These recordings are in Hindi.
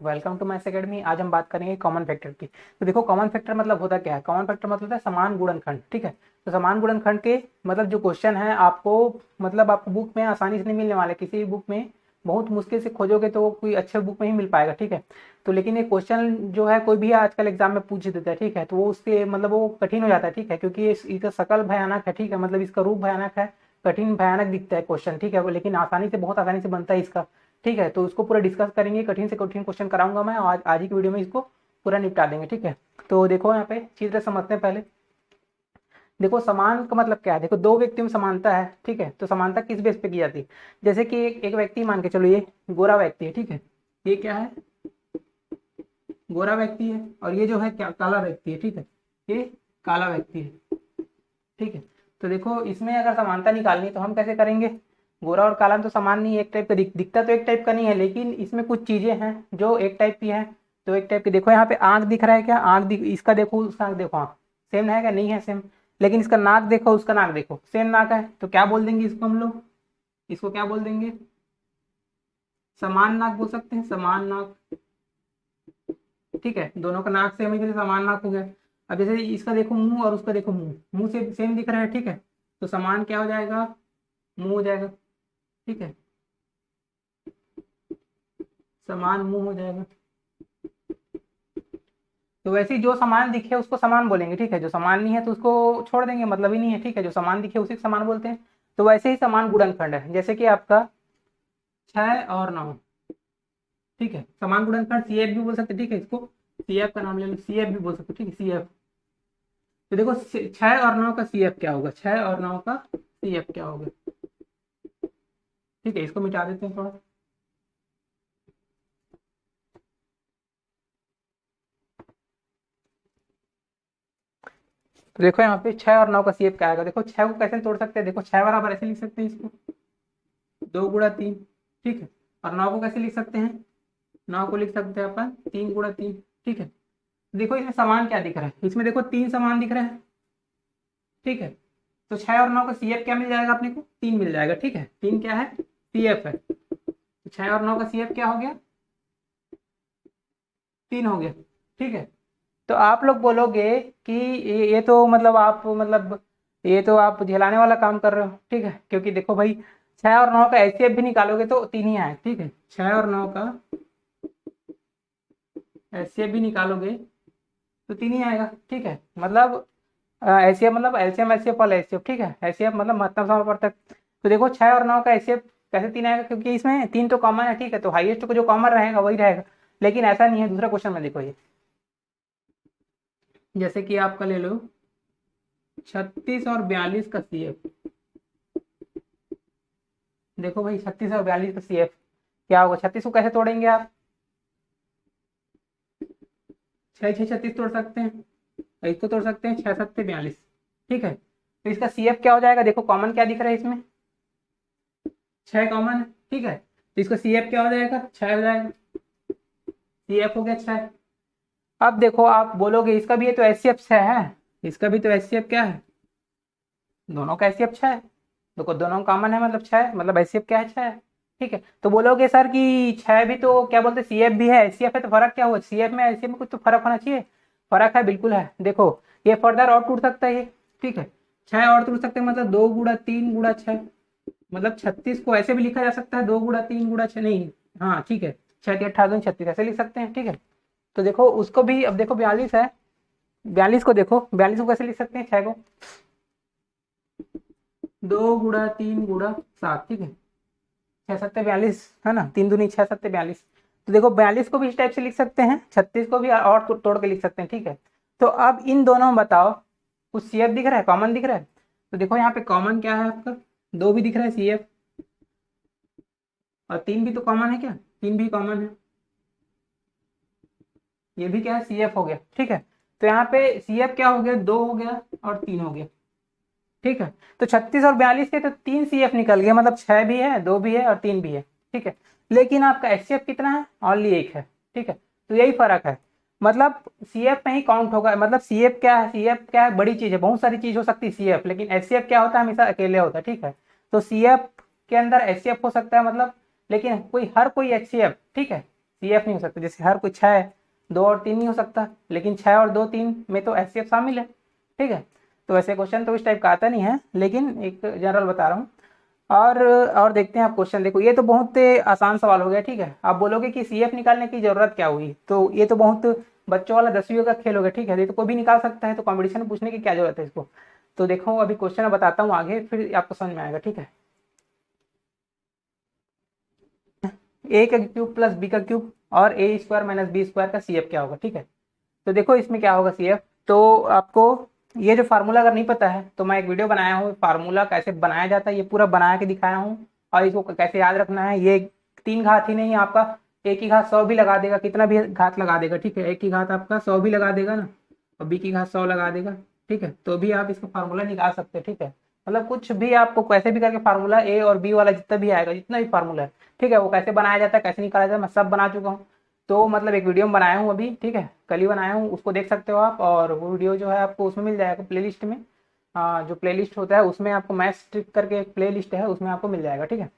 Welcome to maths academy. आज हम बात करेंगे कॉमन फैक्टर की। तो देखो, कॉमन फैक्टर मतलब होता क्या है? कॉमन फैक्टर मतलब है समान गुणनखंड। ठीक है, तो समान गुणनखंड के मतलब जो क्वेश्चन है आपको मतलब आपको बुक में आसानी से नहीं मिलने वाले। किसी भी बुक में बहुत मुश्किल से खोजोगे तो वो कोई अच्छे बुक में ही मिल पाएगा। ठीक है, तो लेकिन ये क्वेश्चन जो है कोई भी आजकल एग्जाम में पूछ देता है। ठीक है, तो वो उसके मतलब वो कठिन हो जाता है। ठीक है, क्योंकि इसका शकल भयानक है। ठीक है, मतलब इसका रूप भयानक है, कठिन भयानक दिखता है क्वेश्चन। ठीक है, लेकिन आसानी से बहुत आसानी से बनता है इसका। ठीक है, तो उसको पूरा डिस्कस करेंगे। कठिन से कठिन क्वेश्चन कराऊंगा मैं आज ही की वीडियो में, इसको पूरा निपटा देंगे। ठीक है, तो देखो यहाँ पे चीज़ें समझते हैं पहले। देखो, समान का मतलब क्या है? देखो, दो व्यक्तियों में समानता है। ठीक है, तो समानता किस बेस पे की जाती है? जैसे कि एक व्यक्ति मान के चलो, ये गोरा व्यक्ति है। ठीक है, ये क्या है? गोरा व्यक्ति है। और ये जो है क्या, काला व्यक्ति है। ठीक है, ये काला व्यक्ति है। ठीक है, तो देखो इसमें अगर समानता निकालनी है तो हम कैसे करेंगे? गोरा और काला में तो समान नहीं है, एक टाइप का दिखता तो एक टाइप का नहीं है, लेकिन इसमें कुछ चीजें हैं जो एक टाइप की है। तो एक टाइप की देखो, यहाँ पे आंख दिख रहा है क्या? आंख दिख, इसका देखो उसका आंख देखो, आंख सेम है क्या? नहीं है सेम। लेकिन इसका नाक देखो, उसका नाक देखो, सेम नाक है। तो क्या बोल देंगे इसको हम लोग? इसको क्या बोल देंगे? समान नाक बोल सकते हैं, समान नाक। ठीक है, दोनों का नाक सेम है इसलिए समान नाक हो गया। अब जैसे इसका देखो मुंह और उसका देखो मुंह, मुंह से सेम दिख रहा है। ठीक है, तो समान क्या हो जाएगा? मुंह हो जाएगा। ठीक है, समान मुंह हो जाएगा। तो वैसे ही जो समान दिखे उसको समान बोलेंगे। ठीक है, जो समान नहीं है तो उसको छोड़ देंगे, मतलब ही नहीं है। ठीक है, जो समान दिखे उसी को समान बोलते हैं। तो वैसे ही समान गुणनखंड है, जैसे कि आपका 6 और 9। ठीक है, समान गुणनखंड सी एफ भी बोल सकते हैं। ठीक है, इसको सी एफ का नाम ले लो, सी एफ भी बोल सकते हो। ठीक है, सी एफ। तो देखो 6 और 9 का सी एफ क्या होगा? 6 और 9 का सी एफ क्या होगा? ठीक है, इसको मिटा देते हैं थोड़ा। तो देखो यहाँ पे 6 और 9 का सीएफ क्या आएगा? देखो 6 को कैसे तोड़ सकते हैं? देखो 6 बराबर ऐसे लिख सकते हैं इसको, 2 गुणा 3। ठीक है, और 9 को कैसे लिख सकते हैं? 9 को लिख सकते हैं अपन 3 गुणा 3। ठीक है, देखो इसमें समान क्या दिख रहा है? इसमें देखो 3 समान दिख रहे हैं। ठीक है, तो 6 और 9 का सीएफ क्या मिल जाएगा अपने को? 3 मिल जाएगा। ठीक है, 3 क्या है? सीएफ है। तो 6 और 9 का सीएफ क्या हो गया? 3 हो गया। ठीक है, तो आप लोग बोलोगे कि ये तो मतलब आप मतलब ये तो आप झेलाने वाला काम कर रहे हो। ठीक है, क्योंकि देखो भाई, 6 और 9 का एचसीएफ भी निकालोगे तो 3 ही आए। ठीक है, 6 और 9 का एचसीएफ भी निकालोगे तो 3 ही आएगा। ठीक है, मतलब एचसीएफ मतलब एलसीएम एचसीएफ वाला एचसीएफ। ठीक है, एचसीएफ मतलब महत्तम समापवर्तक। तो देखो 6 और 9 का एचसीएफ कैसे 3 आएगा? क्योंकि इसमें 3 तो कॉमन है। ठीक है, तो हाईएस्ट को जो कॉमन रहेगा वही रहेगा। लेकिन ऐसा नहीं है। दूसरा क्वेश्चन में देखो, ये जैसे कि आपका ले लो 36 और 42 का सीएफ। देखो भाई, 36 और 42 का सीएफ क्या होगा? 36 को कैसे तोड़ेंगे आप? 6 6 36 तोड़ सकते हैं, और इसको तोड़ सकते हैं 6 7 42। ठीक है, तो इसका सीएफ क्या हो जाएगा? देखो कॉमन क्या दिख रहा है इसमें? 6 कॉमन है। ठीक है, तो इसका सीएफ क्या हो जाएगा? 6 हो जाएगा। सीएफ हो गया 6। अब देखो आप बोलोगे इसका भी ये तो एचसीएफ 6 है, इसका भी तो एचसीएफ क्या है? दोनों का एचसीएफ 6 है। देखो दोनों कॉमन है मतलब 6, मतलब एचसीएफ क्या है? 6 है। ठीक है, तो बोलोगे सर कि 6 भी तो क्या बोलते हैं सीएफ भी है, एचसीएफ है, तो फर्क क्या हुआ? सीएफ में एचसीएफ में कुछ तो फर्क होना चाहिए। फर्क है, बिल्कुल है। देखो ये फर्दर और टूट सकता है ये। ठीक है, 6 और टूट सकते हैं, मतलब 2 गुणा 3 गुणा 6। मतलब 36 को ऐसे भी लिखा जा सकता है, 2 गुणा 3 गुणा 6 नहीं। हाँ ठीक है, 6 3 18 36 ऐसे लिख सकते हैं। ठीक है, तो देखो उसको भी, अब देखो 42 है, 42 को देखो, 42 को कैसे लिख सकते हैं? 6 को 2 गुणा 3 गुणा 7। ठीक है, 6 7 42 है ना, 3 दूनी 6 7 42। तो देखो 42 को भी इस टाइप से लिख सकते हैं, 36 को भी और तोड़ के लिख सकते हैं। ठीक है, तो अब इन दोनों में बताओ कुछ सीएफ दिख रहा है, कॉमन दिख रहा है? तो देखो यहाँ पे कॉमन क्या है आपका? 2 भी दिख रहा है सीएफ, और 3 भी तो कॉमन है क्या? 3 भी कॉमन है, ये भी क्या है? सीएफ हो गया। ठीक है, तो यहाँ पे सीएफ क्या हो गया? 2 हो गया और 3 हो गया। ठीक है, तो 36 और 42 के तो 3 सीएफ निकल गए, मतलब 6 भी है, 2 भी है और 3 भी है। ठीक है, लेकिन आपका एचसीएफ कितना है? ओनली 1 है। ठीक है, तो यही फर्क है, मतलब सीएफ में ही काउंट होगा। मतलब सीएफ क्या है? सीएफ क्या है? बड़ी चीज है, बहुत सारी चीज हो सकती है सीएफ, लेकिन एचसीएफ क्या होता है? हमेशा अकेले होता है। ठीक है, तो सीएफ के अंदर एचसीएफ हो सकता है मतलब, लेकिन कोई हर कोई एचसीएफ, ठीक है, सी एफ नहीं हो सकता। जैसे हर कोई 6, 2 और 3 नहीं हो सकता, लेकिन 6 और 2, 3 में तो एच सी एफ शामिल है, ठीक है। तो वैसे क्वेश्चन तो इस टाइप का आता नहीं है, लेकिन एक जनरल बता रहा हूँ। और देखते हैं आप क्वेश्चन। देखो ये तो बहुत आसान सवाल हो गया, ठीक है। आप बोलोगे कि सी एफ निकालने की जरूरत क्या हुई, तो ये तो बहुत बच्चों वाला 10वीं का खेल हो गया, ठीक है। ये तो कोई भी निकाल सकता है, तो कॉम्पिटिशन में पूछने की क्या जरूरत है इसको। तो देखो अभी क्वेश्चन मैं बताता हूँ आगे, फिर आपको समझ में आएगा, ठीक है। ए का क्यूब प्लस बी का क्यूब और ए स्क्वायर माइनस बी स्क्वायर का सी एफ क्या होगा, ठीक है। तो देखो इसमें क्या होगा सी एफ। तो आपको ये जो फार्मूला अगर नहीं पता है तो मैं एक वीडियो बनाया हूँ, फार्मूला कैसे बनाया जाता है ये पूरा बना के दिखाया हूँ, और इसको कैसे याद रखना है। ये 3 घात ही नहीं, आपका एक की घात 100 भी लगा देगा, कितना भी घात लगा देगा, ठीक है। एक की घात आपका 100 भी लगा देगा ना, और बी की घात 100 लगा देगा, ठीक है। तो भी आप इसका फार्मूला निकाल सकते हैं, ठीक है। मतलब कुछ भी आपको कैसे भी करके फार्मूला ए और बी वाला जितना भी आएगा, जितना भी फार्मूला है, ठीक है, वो कैसे बनाया जाता है, कैसे निकाला जाता है, मैं सब बना चुका हूँ। तो मतलब एक वीडियो में बनाया हूँ अभी, ठीक है, कल ही बनाया हूँ, उसको देख सकते हो आप। और वो वीडियो जो है आपको उसमें मिल जाएगा प्लेलिस्ट में। जो प्लेलिस्ट होता है उसमें आपको मैथ्स ट्रिक करके एक प्लेलिस्ट है, उसमें आपको मिल जाएगा, ठीक है।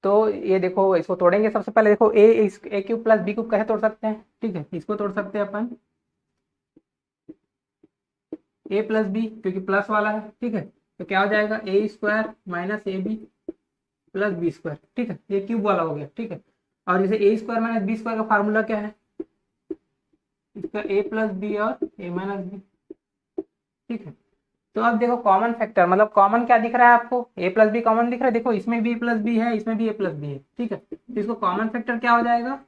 तो ये देखो इसको तोड़ेंगे। सबसे पहले देखो ए क्यूब प्लस बी क्यूब कैसे तोड़ सकते हैं, ठीक है। इसको तोड़ सकते हैं अपन ए प्लस बी, क्योंकि प्लस वाला है, ठीक है। तो क्या हो जाएगा A square minus A B plus B square, ठीक है। ये क्यूब वाला हो गया, ठीक है। और जैसे ए स्क्वायर माइनस बी स्क्वायर का फार्मूला क्या है, इसका ए प्लस बी और ए माइनस बी, ठीक है। तो अब देखो कॉमन फैक्टर, मतलब कॉमन क्या दिख रहा है आपको, ए प्लस बी कॉमन दिख रहा है। देखो इसमें भी ए प्लस बी है, इसमें भी ए प्लस बी है, ठीक है। तो इसको कॉमन फैक्टर क्या हो जाएगा,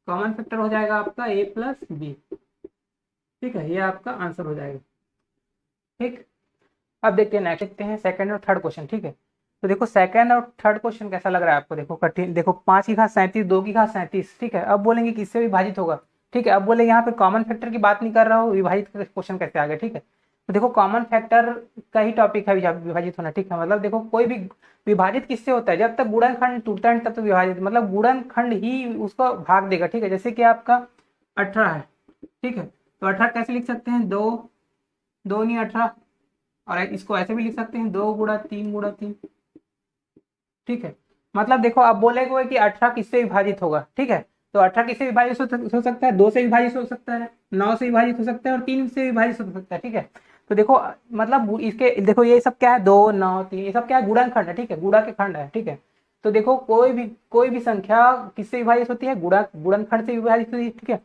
कॉमन फैक्टर हो जाएगा आपका ए प्लस बी, ठीक है। ये आपका आंसर हो जाएगा, ठीक। अब देखते हैं नेक्स्ट, देखते हैं सेकंड और थर्ड क्वेश्चन, ठीक है। तो देखो सेकंड और थर्ड क्वेश्चन कैसा लग रहा है आपको। देखो कठिन, देखो 5 की घात 37, 2 की घात 37, ठीक है। अब बोलेंगे किससे विभाजित होगा, ठीक है। अब बोलेंगे यहाँ पे कॉमन फैक्टर की बात नहीं कर रहा हूँ, विभाजित क्वेश्चन कैसे आ गया, ठीक है। तो देखो कॉमन फैक्टर का ही टॉपिक है विभाजित होना, ठीक है। मतलब देखो कोई भी विभाजित किससे होता है, जब तक गुणनखंड टूटता है तब तक विभाजित, मतलब गुणनखंड ही उसको भाग देगा, ठीक है। जैसे कि आपका 18 है, ठीक है। तो 18 कैसे लिख सकते हैं, 2 2 नहीं 18, और इसको ऐसे भी लिख सकते हैं 2 गुणा 3 गुणा 3, ठीक है। मतलब देखो आप बोलेगे कि 18 किससे विभाजित होगा, ठीक है। तो 18 किससे विभाजित हो सकता है, 2 से विभाजित हो सकता है, 9 से विभाजित हो सकता है, और 3 से विभाजित हो सकता है, ठीक है। तो देखो मतलब इसके देखो ये सब क्या है, 2 9 3, ये सब क्या है, गुणनखंड है, ठीक है, गुणा के खंड है, ठीक है। तो देखो कोई भी संख्या किससे विभाजित होती है, गुणनखंड से विभाजित होती है, ठीक है।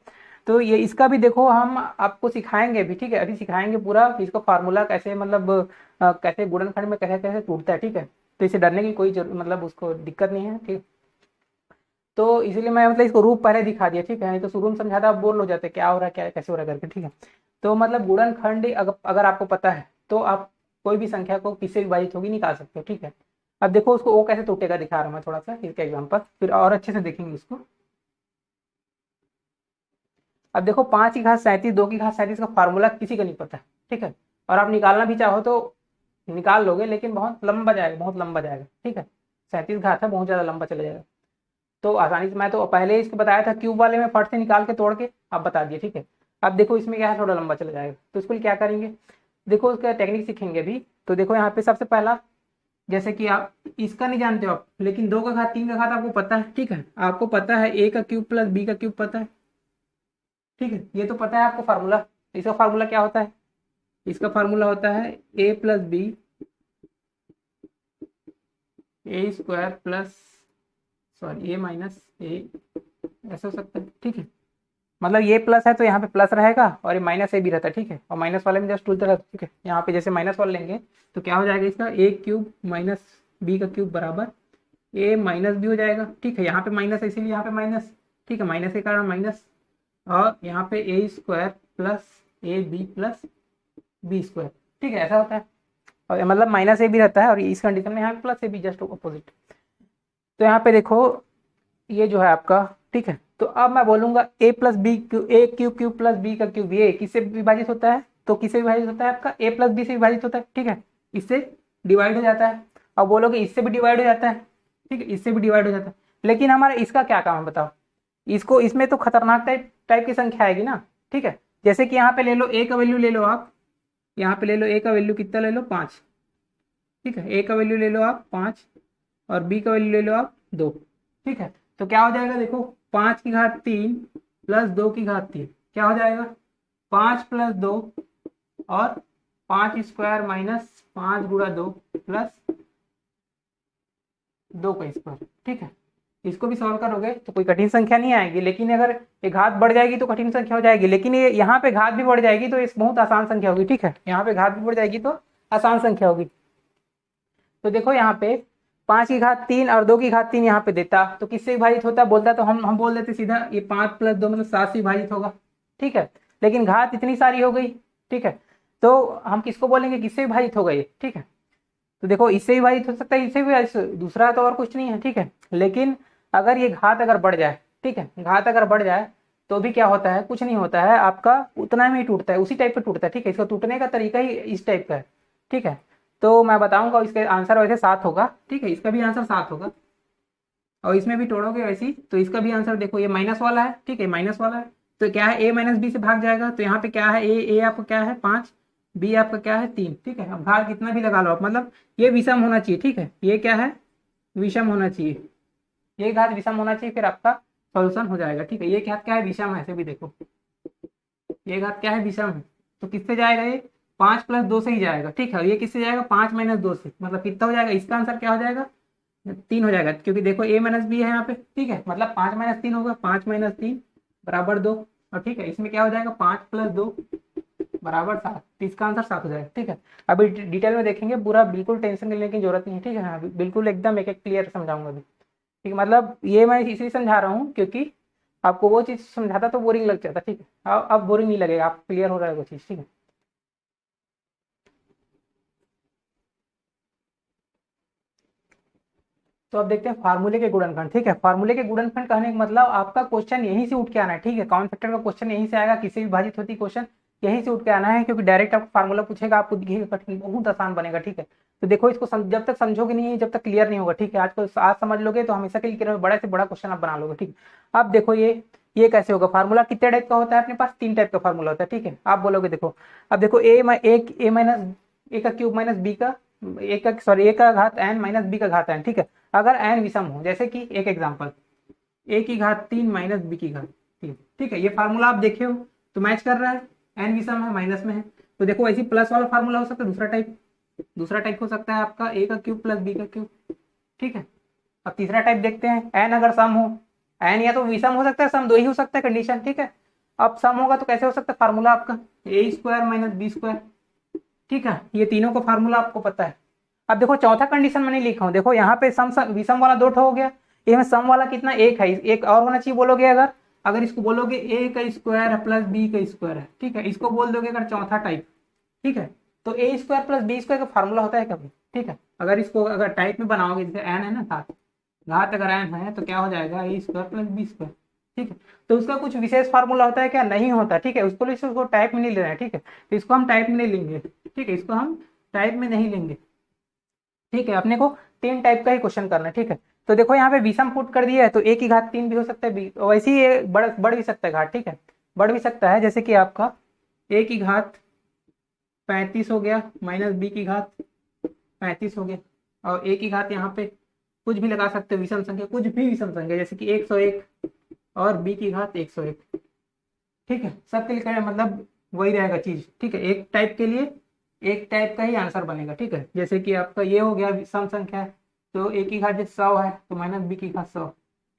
तो ये इसका भी देखो हम आपको सिखाएंगे भी, ठीक है। अभी सिखाएंगे पूरा इसका फार्मूला कैसे, मतलब कैसे गुणनखंड में कैसे कैसे टूटता है, ठीक है। तो इसे डरने की कोई मतलब उसको दिक्कत नहीं है, ठीक। तो इसीलिए मैं मतलब इसको रूप पहले दिखा दिया, ठीक है। नहीं तो शुरू में समझाता आप बोर हो जाते क्या हो रहा है, क्या कैसे हो रहा है करके, ठीक है। तो मतलब गुणनखंड अगर आपको पता है तो आप कोई भी संख्या को किससे विभाजित होगी निकाल सकते हो, ठीक है। अब देखो उसको वो कैसे टूटेगा दिखा रहा हूँ मैं थोड़ा सा इसका एग्जाम्पल, फिर और अच्छे से देखेंगे इसको। अब देखो 5 की घात 37, 2 की घात 37 का फार्मूला किसी का नहीं पता, ठीक है। और आप निकालना भी चाहो तो निकाल लोगे, लेकिन बहुत लंबा जाएगा, बहुत लंबा जाएगा, ठीक है। 37 घात है, बहुत ज़्यादा लंबा चला जाएगा। तो आसानी से मैं तो पहले ही इसको बताया था, क्यूब वाले में फट से निकाल के तोड़ के आप बता दिए, ठीक है। अब देखो इसमें क्या है, थोड़ा लंबा चला जाएगा, तो इसको क्या करेंगे, देखो उसका टेक्निक सीखेंगे अभी। तो देखो यहाँ पे सबसे पहला, जैसे कि आप इसका नहीं जानते हो आप, लेकिन 2 का घात 3 का घात आपको पता है, ठीक है। आपको पता है ए का क्यूब प्लस बी का क्यूब पता है, ठीक है। ये तो पता है आपको फार्मूला। इसका फार्मूला क्या होता है, इसका फार्मूला होता है ए प्लस बी ए स्क्वायर प्लस सॉरी ए माइनस ए, ऐसा हो सकता है, ठीक है। मतलब ये प्लस है तो यहाँ पे प्लस रहेगा, और ये माइनस ए भी रहता है, ठीक है। और माइनस वाले में जस्ट टूलता रहता है, ठीक है। यहाँ पे जैसे माइनस वाले लेंगे तो क्या हो जाएगा, इसका ए क्यूब माइनस बी का क्यूब बराबर ए माइनस बी हो जाएगा, ठीक है। यहाँ पे माइनस है इसीलिए यहाँ पे माइनस, ठीक है, माइनस के कारण माइनस। और यहाँ पे A square plus A B plus B square, ठीक है, ऐसा होता है। और मतलब माइनस ए भी रहता है, और इस कंडीशन में यहाँ पे plus A B, just opposite. तो यहाँ पे देखो ये जो है आपका, ठीक है। तो अब मैं बोलूंगा ए प्लस बी ए क्यूब क्यूब प्लस बी का क्यूब, ये किससे विभाजित होता है, तो किससे विभाजित होता है आपका, ए प्लस बी से विभाजित होता है, ठीक है। इससे डिवाइड हो जाता है। अब बोलोगे इससे भी डिवाइड हो जाता है, ठीक है, इससे भी डिवाइड हो जाता है। लेकिन हमारा इसका क्या काम है बताओ, इसको इसमें तो खतरनाक टाइप की संख्या आएगी ना, ठीक है। जैसे कि यहाँ पे ले लो ए का वैल्यू ले लो आप, यहाँ पे ले लो ए का वैल्यू कितना ले लो 5, ठीक है। ए का वैल्यू ले लो आप 5, और बी का वैल्यू ले लो आप 2, ठीक है। तो क्या हो जाएगा देखो, 5 की घात 3 प्लस 2 की घात 3 क्या हो जाएगा, 5 + 2 और 5² माइनस 5 × 2 प्लस 2 का स्क्वायर। ठीक है, इसको भी सॉल्व करोगे तो कोई कठिन संख्या नहीं आएगी, लेकिन अगर ये घात बढ़ जाएगी तो कठिन संख्या हो जाएगी, लेकिन ये यहाँ पे घात भी बढ़ जाएगी तो इस बहुत आसान संख्या होगी। ठीक है, यहाँ पे घात भी बढ़ जाएगी तो आसान संख्या होगी। तो देखो यहाँ पे 5 की घात 3 और 2 की घात 3 यहाँ पे देता तो किससे विभाजित होता, बोलता तो हम बोल देते सीधा ये 5 + 2 मतलब 7 से विभाजित होगा। ठीक है, लेकिन घात इतनी सारी हो गई। ठीक है, तो हम किसको बोलेंगे, किससे विभाजित होगा ये। ठीक है, तो देखो इससे विभाजित हो सकता है, इससे भी, दूसरा तो और कुछ नहीं है। ठीक है, लेकिन अगर ये घात अगर बढ़ जाए, ठीक है, घात अगर बढ़ जाए तो भी क्या होता है, कुछ नहीं होता है, आपका उतना में ही टूटता है, उसी टाइप पे टूटता है। ठीक है, इसका टूटने का तरीका ही इस टाइप का है। ठीक है, तो मैं बताऊंगा इसका आंसर वैसे 7 होगा। ठीक है, इसका भी आंसर 7 होगा, और इसमें भी तोड़ोगे वैसे तो इसका भी आंसर देखो, ये माइनस वाला है। ठीक है, माइनस वाला है तो क्या है, a - b से भाग जाएगा, तो यहाँ पे क्या है, ए आपका क्या है 5, b आपका क्या है 3। ठीक है, अब भाग कितना भी लगा लो आप, मतलब ये विषम होना चाहिए। ठीक है, ये क्या है, विषम होना चाहिए, ये घात विषम होना चाहिए, फिर आपका सॉल्यूशन हो जाएगा। ठीक है, ये घात क्या है, विषम है, ऐसे भी देखो ये घात क्या है, विषम है, तो किससे जाएगा ये, 5 + 2 से ही जाएगा। ठीक है, ये किससे जाएगा, 5 - 2 से, मतलब कितना हो जाएगा, इसका आंसर क्या हो जाएगा, 3 हो जाएगा, क्योंकि देखो a - b है यहाँ पे। ठीक है, मतलब 5 - 3 होगा, 5 - 3 = 2, और ठीक है इसमें क्या हो जाएगा, 5 + 2 = 7, तो इसका आंसर 7 हो जाएगा। ठीक है, अभी डिटेल में देखेंगे पूरा, बिल्कुल टेंशन लेने की जरूरत नहीं है। ठीक है, हाँ, बिल्कुल एकदम एक एक क्लियर समझाऊंगा अभी। ठीक है, मतलब ये मैं इसलिए समझा रहा हूँ क्योंकि आपको वो चीज़ समझाता तो बोरिंग लग जाता। ठीक है, अब बोरिंग नहीं लगेगा, आप क्लियर हो रहा है वो चीज़। ठीक है, तो अब देखते हैं फार्मूले के गुणनखंड। ठीक है, फार्मूले के गुणनखंड कहने का मतलब आपका क्वेश्चन यहीं से उठ के आना है। ठीक है, कॉमन फैक्टर का क्वेश्चन यहीं से आएगा, किसी विभाजित होती क्वेश्चन यहीं से उठ के आना है, क्योंकि डायरेक्ट आपको फार्मूला पूछेगा, आपको दिखेगा कठिन, बहुत आसान बनेगा। ठीक है, तो देखो इसको जब तक समझोगे नहीं, जब तक क्लियर नहीं होगा। ठीक है, आज समझ लोगे तो हमेशा के लिए क्लियर, बड़ा से बड़ा क्वेश्चन आप बना लोगे। ठीक है, अब देखो ये कैसे होगा, फार्मूला कितने टाइप का होता है अपने पास, 3 टाइप का फार्मूला होता है। ठीक है, आप बोलोगे देखो, अब देखो a का क्यूब माइनस b का a का घात n माइनस b का घात n। ठीक है, अगर n विषम हो, जैसे कि एक एग्जांपल a की घात 3 माइनस b की घात 3। ठीक है, ये फार्मूला आप देखे हो तो मैच कर रहा है, n विषम है, माइनस में है, तो देखो ऐसी प्लस वाला फार्मूला हो सकता है, दूसरा टाइप हो सकता है आपका a का क्यूब प्लस b का क्यूब। ठीक है, अब तीसरा टाइप देखते हैं, n अगर सम हो, n या तो विषम हो सकता है, सम दो ही हो सकता है कंडीशन। ठीक है, अब सम होगा तो कैसे हो सकता है फार्मूला आपका, a² माइनस b²। ठीक है, ये तीनों का फार्मूला आपको पता है। अब देखो चौथा कंडीशन मैंने लिखा हूँ, देखो यहाँ पे सम विषम वाला 2 हो गया, इसमें सम वाला कितना, एक है, एक और होना चाहिए बोलोगे, अगर अगर इसको बोलोगे a² प्लस b² है। ठीक है, इसको बोल दोगे अगर चौथा टाइप। ठीक है, तो a² प्लस b² का फार्मूला होता है कभी। ठीक है, अगर इसको अगर टाइप में बनाओगे, जैसे n है ना, घात अगर n है तो क्या हो जाएगा, a² प्लस b²। ठीक है, तो उसका कुछ विशेष फार्मूला होता है क्या, नहीं होता। ठीक है, उसको टाइप में नहीं लेना है। ठीक है, तो इसको हम टाइप में नहीं लेंगे। ठीक है, इसको हम टाइप में नहीं लेंगे। ठीक है, अपने को 3 टाइप का ही क्वेश्चन करना है। ठीक है, तो देखो यहाँ पे विषम पुट कर दिया है, तो a की घात 3 भी हो सकता है, वैसे ही ये बढ़ भी सकता है घात। ठीक है, बढ़ भी सकता है, जैसे कि आपका a की घात 35 हो गया माइनस b की घात 35 हो गया, और a की घात यहाँ पे कुछ भी लगा सकते हो, विषम संख्या, कुछ भी विषम संख्या, जैसे कि 101 और b की घात 101। ठीक है, सबके लिए करें, मतलब वही रहेगा चीज। ठीक है, एक टाइप के लिए एक टाइप का ही आंसर बनेगा। ठीक है, जैसे कि आपका ये हो गया सम संख्या है, तो a की घात जैसे 100 है तो माइनस b की घात 100।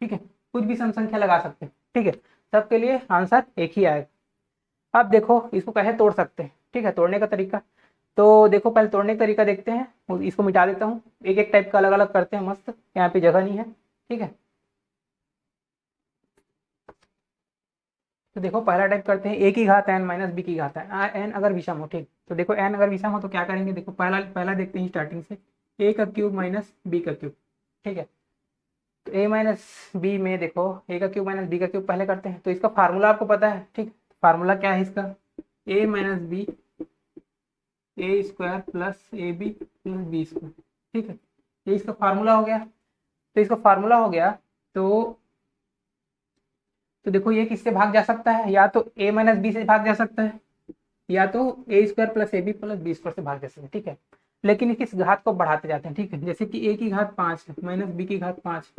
ठीक है, कुछ भी सम संख्या लगा सकते हैं। ठीक है, सबके लिए आंसर एक ही आएगा। अब देखो इसको कैसे तोड़ सकते हैं। ठीक है, तोड़ने का तरीका, तो देखो पहले तोड़ने का तरीका देखते हैं, इसको मिटा देता हूँ, एक एक टाइप का अलग अलग करते हैं, मस्त, यहाँ पे जगह नहीं है। ठीक है, तो देखो पहला टाइप करते हैं, a की घात n माइनस b की घात n अगर विषम हो। ठीक, तो देखो n अगर विषम हो तो क्या करेंगे, देखो पहला पहला देखते हैं स्टार्टिंग से, a का क्यूब माइनस b का क्यूब। ठीक है, तो a माइनस बी में देखो a का क्यूब माइनस b का क्यूब पहले करते हैं, तो इसका फार्मूला आपको पता है। ठीक, फार्मूला क्या है इसका, a minus B a² plus ab plus b²। ठीक है, ये इसका फार्मूला हो गया, तो इसका फार्मूला हो गया, तो देखो ये किससे भाग जा सकता है, या तो a माइनस बी से भाग जा सकता है, या तो a² plus ab plus b² से भाग जा सकता है। ठीक है, लेकिन इस घात को बढ़ाते जाते हैं। ठीक है, जैसे कि a की घात 5 माइनस b की घात 5,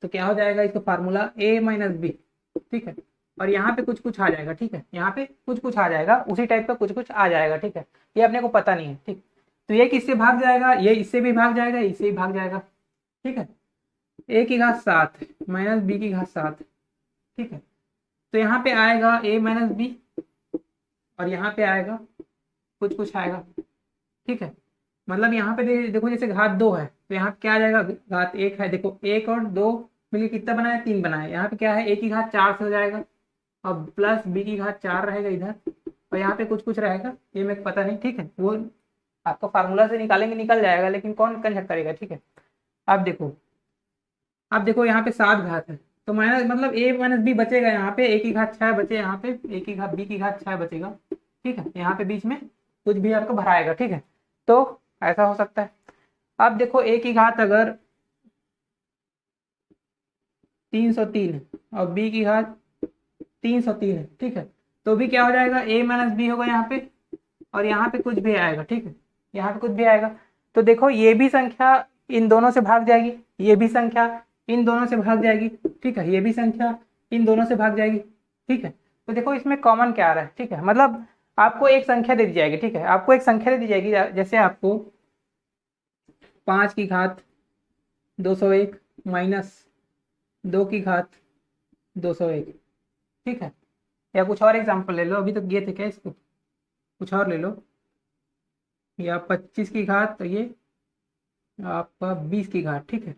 तो क्या हो जाएगा इसका फार्मूला a माइनस बी, ठीक है। और यहाँ पे कुछ कुछ आ जाएगा, ठीक है, यहाँ पे कुछ कुछ आ जाएगा, उसी टाइप का कुछ कुछ आ जाएगा, ठीक है। ये अपने को पता नहीं है, ठीक। तो ये किससे भाग जाएगा, ये इससे भी भाग जाएगा, इससे भी भाग जाएगा, ठीक है। a की घात 7 माइनस बी की घात 7, ठीक है। तो यहाँ पे आएगा a माइनस बी और यहाँ पे आएगा कुछ कुछ आएगा, ठीक है। मतलब यहाँ पे देखो जैसे घात 2 है तो यहाँ पे क्या आ जाएगा, घात 1 है, देखो 1 और 2 मिलकर कितना बना है, 3 बना है। यहाँ पे क्या है, a की घात 4 से हो जाएगा और प्लस b की घात 4 रहेगा इधर, और यहाँ पे कुछ कुछ रहेगा, ये मेरे को पता नहीं, ठीक है। वो आपको फार्मूला से निकालेंगे, निकल जाएगा, लेकिन कौन कंजक्ट करेगा, ठीक है। अब देखो यहाँ पे 7 घात है, तो माइनस मतलब a माइनस बी बचेगा, यहाँ पे a की घात 6 बचे, यहाँ पे a की घात b की घात 6 बचेगा, ठीक है। यहाँ पे बीच में कुछ भी आपको भराएगा, ठीक है। तो ऐसा हो सकता है। अब देखो a की घात अगर 303 और b की घात 303 है, ठीक है, तो भी क्या हो जाएगा, a माइनस बी होगा यहाँ पे, और यहाँ पे कुछ भी आएगा, ठीक है, यहाँ पे कुछ भी आएगा। तो देखो ये भी संख्या इन दोनों से भाग जाएगी, ये भी संख्या इन दोनों से भाग जाएगी, ठीक है, ये भी संख्या इन दोनों से भाग जाएगी, ठीक है। तो देखो इसमें कॉमन क्या आ रहा है, ठीक है, मतलब आपको एक संख्या दे दी जाएगी, ठीक है, आपको एक संख्या दे दी जाएगी, जैसे आपको 5 की घात 201 माइनस 2 की घात 201, ठीक है। या कुछ और एग्जाम्पल ले लो, अभी तो ये थे क्या, इसको कुछ और ले लो, या 25 की घात, तो ये आपका 20 की घात, ठीक है,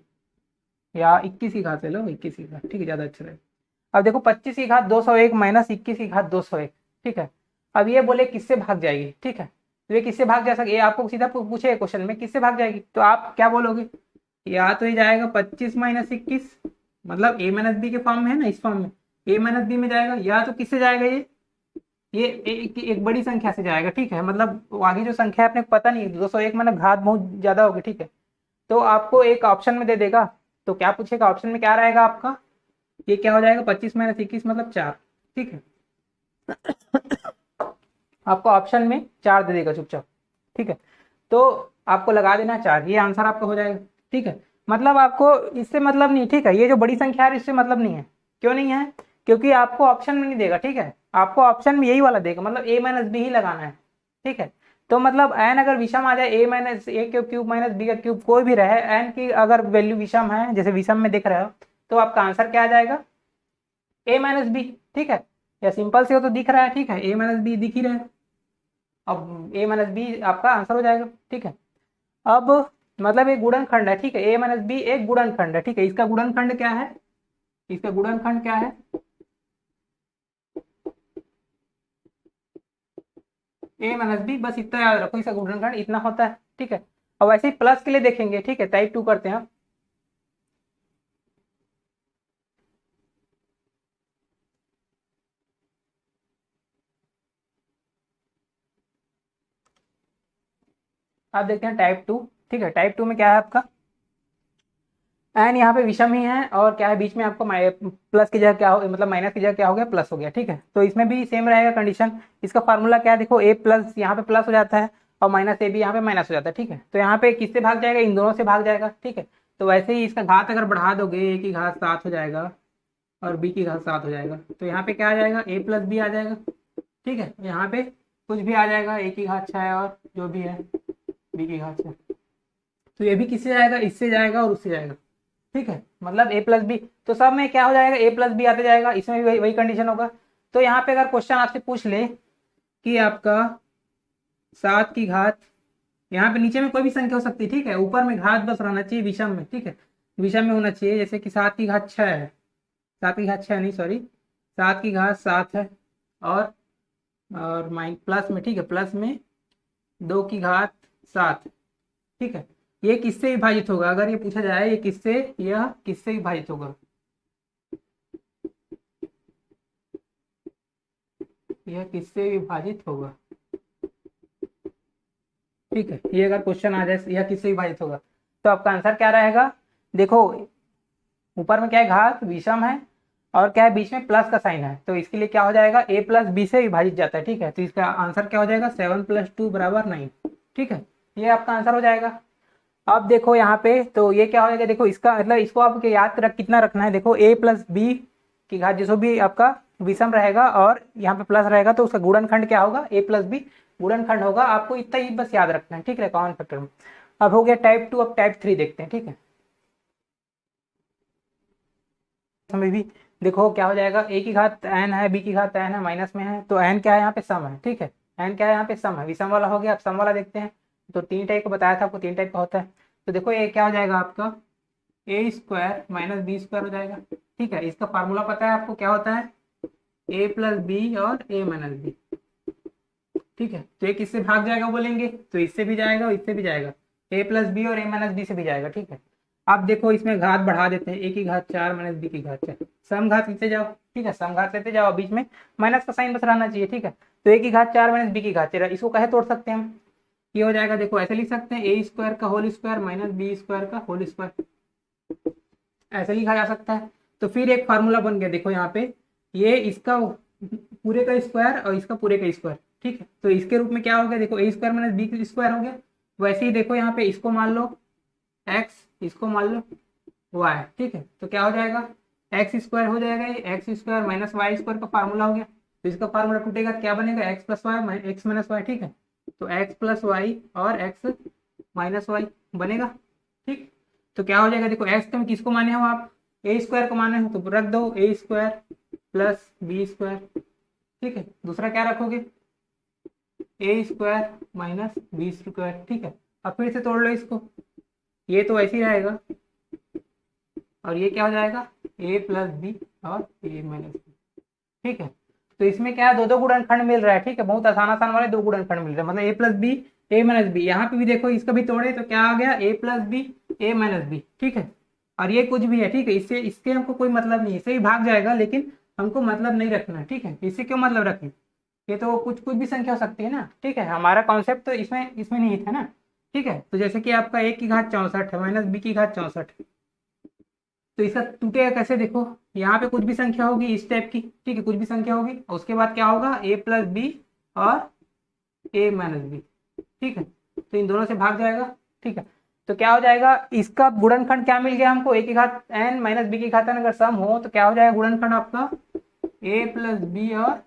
या 21 की घात ले लो, 21 की घात, ठीक है, ज़्यादा अच्छा रहेगा। अब देखो 25 की घात 201 माइनस 21 की घात 201, ठीक है। अब ये बोले किससे भाग जाएगी, ठीक है, तो ये किससे भाग जा सके, ये आपको सीधा पूछे क्वेश्चन में किससे भाग जाएगी, तो आप क्या बोलोगे, या तो ये जाएगा 25 माइनस 21, मतलब a माइनस बी के फॉर्म में है ना, इस फॉर्म में a माइनस बी में जाएगा, या तो किससे जाएगा, ये एक बड़ी संख्या से जाएगा, ठीक है। मतलब आगे जो संख्या है अपने को पता नहीं, 201 मतलब घात बहुत ज्यादा होगी, ठीक है। तो आपको एक ऑप्शन में दे देगा, तो क्या पूछेगा ऑप्शन में, क्या रहेगा आपका, ये क्या हो जाएगा, 25 माइनस 21 मतलब 4, ठीक है। आपको ऑप्शन में 4 दे देगा चुपचाप, ठीक है। तो आपको लगा देना 4, ये आंसर आपका हो जाएगा, ठीक है। मतलब आपको इससे मतलब नहीं, ठीक है, ये जो बड़ी संख्या है इससे मतलब नहीं है। क्यों नहीं है, क्योंकि आपको ऑप्शन में नहीं देगा, ठीक है, आपको ऑप्शन में यही वाला देगा, मतलब a माइनस बी ही लगाना है, ठीक है। तो मतलब एन अगर विषम आ जाए, a माइनस ए का क्यूब माइनस बी का क्यूब कोई भी रहे, एन की अगर वैल्यू विषम है, जैसे विषम में दिख रहा हो, तो आपका आंसर क्या आ जाएगा, a माइनस बी, ठीक है। या सिंपल से हो तो दिख रहा है, ठीक है, a माइनस बी दिख ही रहा है, अब a माइनस बी आपका आंसर हो जाएगा, ठीक है। अब मतलब एक गुणनखंड है, ठीक है, a माइनस बी एक गुणनखंड है, ठीक है। इसका गुणनखंड क्या है, इसका गुणनखंड क्या है, a माइनस बी, बस इतना याद रखो, इसका गुणनखंड इतना होता है, ठीक है। अब वैसे ही प्लस के लिए देखेंगे, ठीक है, टाइप 2 करते हैं। आप देखते हैं टाइप 2, ठीक है। टाइप 2 में क्या है आपका, एन यहाँ पे विषम ही है, और क्या है बीच में आपको प्लस की जगह क्या हो, मतलब माइनस की जगह क्या हो गया, प्लस हो गया, ठीक है। तो इसमें भी सेम रहेगा कंडीशन। इसका फार्मूला क्या है, देखो a प्लस यहाँ पे प्लस हो जाता है और माइनस ए भी यहाँ पे माइनस हो जाता है, ठीक है। तो यहाँ पे किससे भाग जाएगा, इन दोनों से भाग जाएगा, ठीक है। तो वैसे ही इसका घात अगर बढ़ा दोगे, a की घात 7 हो जाएगा और b की घात 7 हो जाएगा, तो यहाँ पे क्या आ जाएगा, a प्लस बी आ जाएगा, ठीक है। यहाँ पे कुछ भी आ जाएगा, a की घात 6 और जो भी है b की घात 6, तो ये भी किससे जाएगा, इससे जाएगा और उससे जाएगा, ठीक है। मतलब a प्लस बी, तो सब में क्या हो जाएगा, a प्लस बी आते जाएगा, इसमें भी वही कंडीशन होगा। तो यहाँ पे अगर क्वेश्चन आपसे पूछ ले कि आपका 7 की घात, यहाँ पे नीचे में कोई भी संख्या हो सकती है, ठीक है, ऊपर में घात बस रहना चाहिए विषम में, ठीक है, विषम में होना चाहिए। जैसे कि 7 की घात 6 है, 7 की घात 6 नहीं, सॉरी, 7 की घात 7 है, और माइन प्लस में, ठीक है, प्लस में 2 की घात 7, ठीक है। ये किससे विभाजित होगा, अगर ये पूछा जाए ये किससे विभाजित होगा, यह किससे विभाजित होगा, ठीक है। ये अगर क्वेश्चन आ जाए यह किससे विभाजित होगा, तो आपका आंसर क्या रहेगा, देखो ऊपर में क्या है, घात विषम है, और क्या है बीच में प्लस का साइन है, तो इसके लिए क्या हो जाएगा, a प्लस बी से विभाजित जाता है, ठीक है। तो इसका आंसर क्या हो जाएगा, 7 + 2 = 9, ठीक है। ये आपका आंसर हो जाएगा। अब देखो यहाँ पे तो ये क्या हो जाएगा, देखो इसका मतलब इसको आपको याद रख कितना रखना है, देखो a प्लस बी की घात जो भी आपका विषम रहेगा और यहाँ पे प्लस रहेगा तो उसका गुणनखंड क्या होगा, a प्लस बी गुणनखंड होगा। आपको इतना ही बस याद रखना है, ठीक है, कॉमन फैक्टर में। अब हो गया टाइप 2, अब टाइप 3 देखते हैं, ठीक है। इसमें भी देखो क्या हो जाएगा, a की घात n है, b की घात n है, माइनस में है, तो n क्या है यहाँ पे, सम है, ठीक है। n क्या है यहाँ पे, सम है, विषम वाला हो गया। अब सम वाला देखते हैं। तो 3 टाइप का बताया था आपको, 3 टाइप का होता है। तो देखो ये क्या हो जाएगा आपका, ए स्क्वायर माइनस बी स्क्वायर हो जाएगा, ठीक है। इसका फार्मूला पता है आपको क्या होता है, ए प्लस बी और ए माइनस बी, ठीक है। तो एक इससे भाग जाएगा बोलेंगे, तो इससे भी जाएगा और इससे भी जाएगा, ए प्लस बी और ए माइनस बी से भी जाएगा, ठीक है। अब देखो इसमें घात बढ़ा देते हैं, ए की घात 4 माइनस बी की घात 4, सम घात लेते जाओ, ठीक है, सम घात लेते जाओ, बीच में माइनस का साइन बस रहना चाहिए, ठीक है। तो ए की घात 4 माइनस बी की घात 4, इसको कहे तोड़ सकते हैं हम, ये हो जाएगा, देखो ऐसे लिख सकते हैं, ए स्क्वायर का whole square minus B square का होल स्क्वायर, ऐसे लिखा जा सकता है। तो फिर एक फार्मूला बन गया, देखो यहाँ पे ये इसका पूरे का स्क्वायर और इसका पूरे का स्क्वायर, ठीक है। तो इसके रूप में क्या हो गया, देखो ए स्क्वायर माइनस बी स्क्वायर हो गया। वैसे ही देखो यहाँ पे इसको मान लो एक्स, इसको मान लो वाई, ठीक है। तो क्या हो जाएगा, एक्स स्क्वायर हो जाएगा, ये X square minus Y square का फार्मूला हो गया। तो इसका फार्मूला टूटेगा, क्या बनेगा, X plus Y X minus Y, ठीक है। तो एक्स प्लस वाई और एक्स माइनस वाई बनेगा, ठीक। तो क्या हो जाएगा, देखो एक्स का किसको माने हो आप, ए स्क्वायर को माने हो, तो रख दो ए स्क्वायर प्लस बी स्क्वायर, ठीक है। दूसरा क्या रखोगे, ए स्क्वायर माइनस बी स्क्वायर, ठीक है। अब फिर से तोड़ लो इसको, ये तो ऐसे ही रहेगा और ये क्या हो जाएगा, ए प्लस बी और ए माइनस बी, ठीक है। तो इसमें क्या है, दो दो गुणनखंड मिल रहा है, ठीक है, बहुत आसान आसान वाले दो गुणनखंड मिल रहे हैं, मतलब ए प्लस बी ए माइनस बी। यहाँ पे भी देखो इसका भी तोड़े तो क्या आ गया, ए प्लस बी ए माइनस बी, ठीक है। और ये कुछ भी है, ठीक है, इससे इसके हमको कोई मतलब नहीं, इससे ही भाग जाएगा, लेकिन हमको मतलब नहीं रखना है, ठीक है। इससे क्यों मतलब रखें, ये तो कुछ कुछ भी संख्या हो सकती है ना, ठीक है। हमारा कॉन्सेप्ट तो इसमें इसमें नहीं था ना, ठीक है। तो जैसे कि आपका ए की घात 64 है माइनस बी की घात 64 है, तो इसका टूटेगा कैसे, देखो यहाँ पे कुछ भी संख्या होगी इस टाइप की, ठीक है, कुछ भी संख्या होगी और उसके बाद क्या होगा, ए प्लस बी और ए माइनस बी, ठीक है। तो इन दोनों से भाग जाएगा, ठीक है। तो क्या हो जाएगा, इसका गुणनखंड क्या मिल गया हमको, ए की घात एन माइनस बी की घात एन, अगर सम हो तो क्या हो जाएगा गुणनखंड आपका, ए प्लस बी और